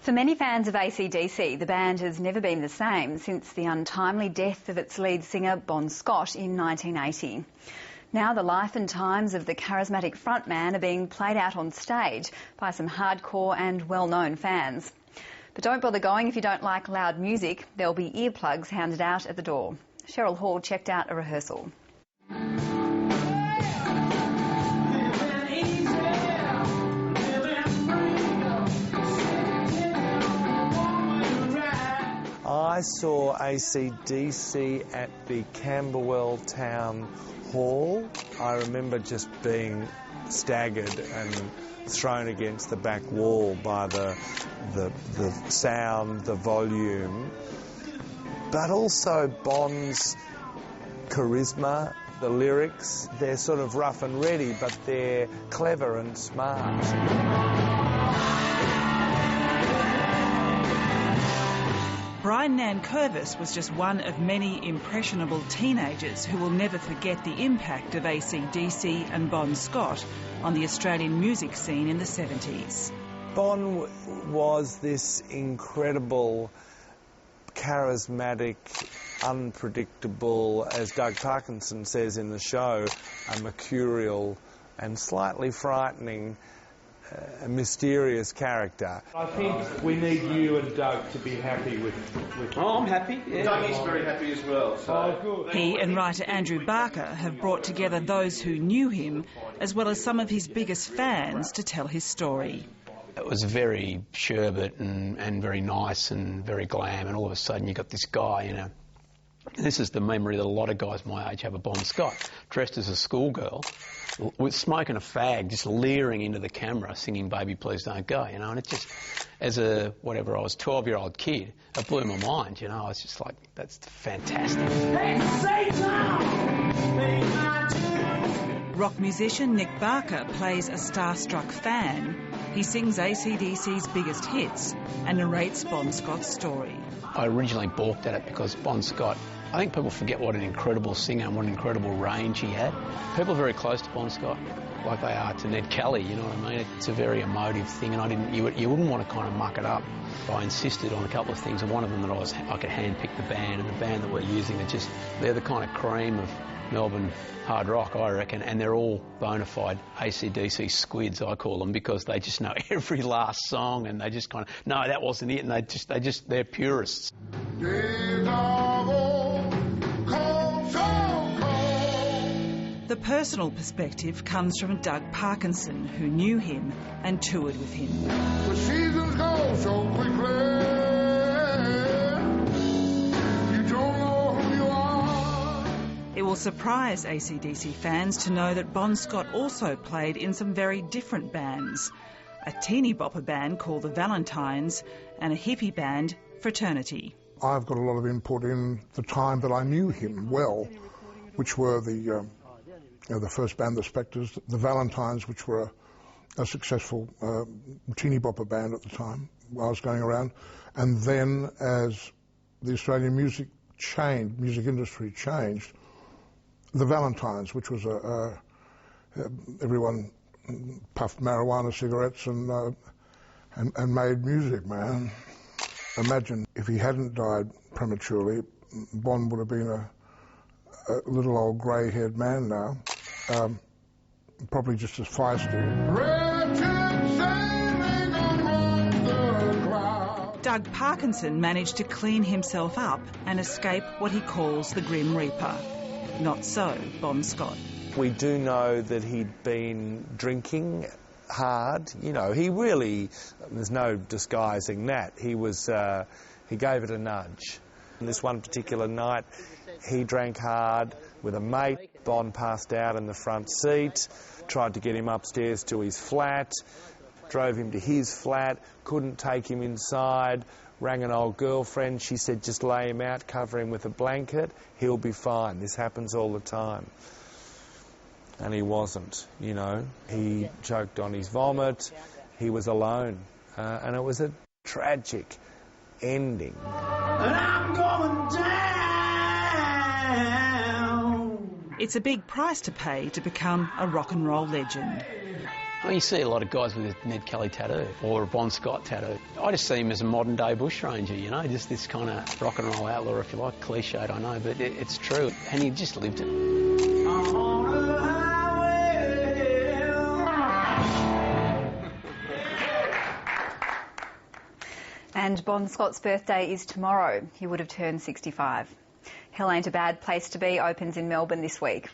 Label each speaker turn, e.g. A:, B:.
A: For many fans of ACDC, the band has never been the same since the untimely death of its lead singer Bon Scott in 1980. Now the life and times of the charismatic frontman are being played out on stage by some hardcore and well-known fans. But don't bother going if you don't like loud music. There'll be earplugs handed out at the door. Cheryl Hall checked out a rehearsal.
B: I saw ACDC at the Camberwell Town Hall. I remember just being staggered and thrown against the back wall by the sound, the volume, but also Bon's charisma, the lyrics. They're sort of rough and ready, but they're clever and smart.
C: Brian Nankervis was just one of many impressionable teenagers who will never forget the impact of ACDC and Bon Scott on the Australian music scene in the 70s.
B: Bon was this incredible, charismatic, unpredictable, as Doug Parkinson says in the show, a mercurial and slightly frightening, a mysterious character. I think we need you and Doug to be happy with
D: Oh, I'm happy. Yeah.
E: Doug is very happy as well. So.
B: Oh, good.
C: He and writer Andrew Barker have brought together those who knew him, as well as some of his biggest fans, to tell his story.
D: It was very sherbet and very nice and very glam, and all of a sudden you got this guy, you know. This is the memory that a lot of guys my age have of Bon Scott, dressed as a schoolgirl, with smoking a fag, just leering into the camera, singing "Baby Please Don't Go," you know. And it just, as a whatever I was, 12-year-old kid, it blew my mind, you know. I was just like, that's fantastic.
C: Rock musician Nick Barker plays a starstruck fan. He sings ACDC's biggest hits and narrates Bon Scott's story.
D: I originally balked at it because Bon Scott, I think people forget what an incredible singer and what an incredible range he had. People are very close to Bon Scott, like they are to Ned Kelly, you know what I mean? It's a very emotive thing, and you wouldn't want to kind of muck it up. I insisted on a couple of things, and one of them that I could handpick the band, and the band that we're using they're the kind of cream of Melbourne hard rock, I reckon, and they're all bona fide ACDC squids, I call them, because they just know every last song, and they just kind of, no, that wasn't it, and they're purists.
C: The personal perspective comes from Doug Parkinson, who knew him and toured with him.
F: The seasons go so quickly, you don't know who you are.
C: It will surprise ACDC fans to know that Bon Scott also played in some very different bands. A teeny bopper band called the Valentines and a hippie band, Fraternity.
F: I've got a lot of input in the time that I knew him well, which were the first band, the Spectres, the Valentines, which were a successful teeny bopper band at the time while I was going around. And then as the Australian music industry changed, the Valentines, which was everyone puffed marijuana cigarettes and made music, man. Imagine if he hadn't died prematurely, Bon would have been a little old grey-haired man now, probably just as feisty.
C: Doug Parkinson managed to clean himself up and escape what he calls the Grim Reaper. Not so Bon Scott.
B: We do know that he'd been drinking hard. You know, he really, there's no disguising that. He gave it a nudge. And this one particular night, he drank hard with a mate. Bon passed out in the front seat, tried to get him upstairs to his flat, drove him to his flat, couldn't take him inside, rang an old girlfriend. She said, just lay him out, cover him with a blanket, he'll be fine. This happens all the time. And he wasn't, you know. He choked on his vomit, he was alone, and it was a tragic ending.
E: And I'm going down.
C: It's a big price to pay to become a rock and roll legend.
D: I mean, you see a lot of guys with a Ned Kelly tattoo or a Bon Scott tattoo. I just see him as a modern-day bushranger, you know, just this kind of rock and roll outlaw, if you like. Cliched, I know, but it's true. And he just lived it.
A: And Bon Scott's birthday is tomorrow. He would have turned 65. Hell Ain't a Bad Place to Be opens in Melbourne this week.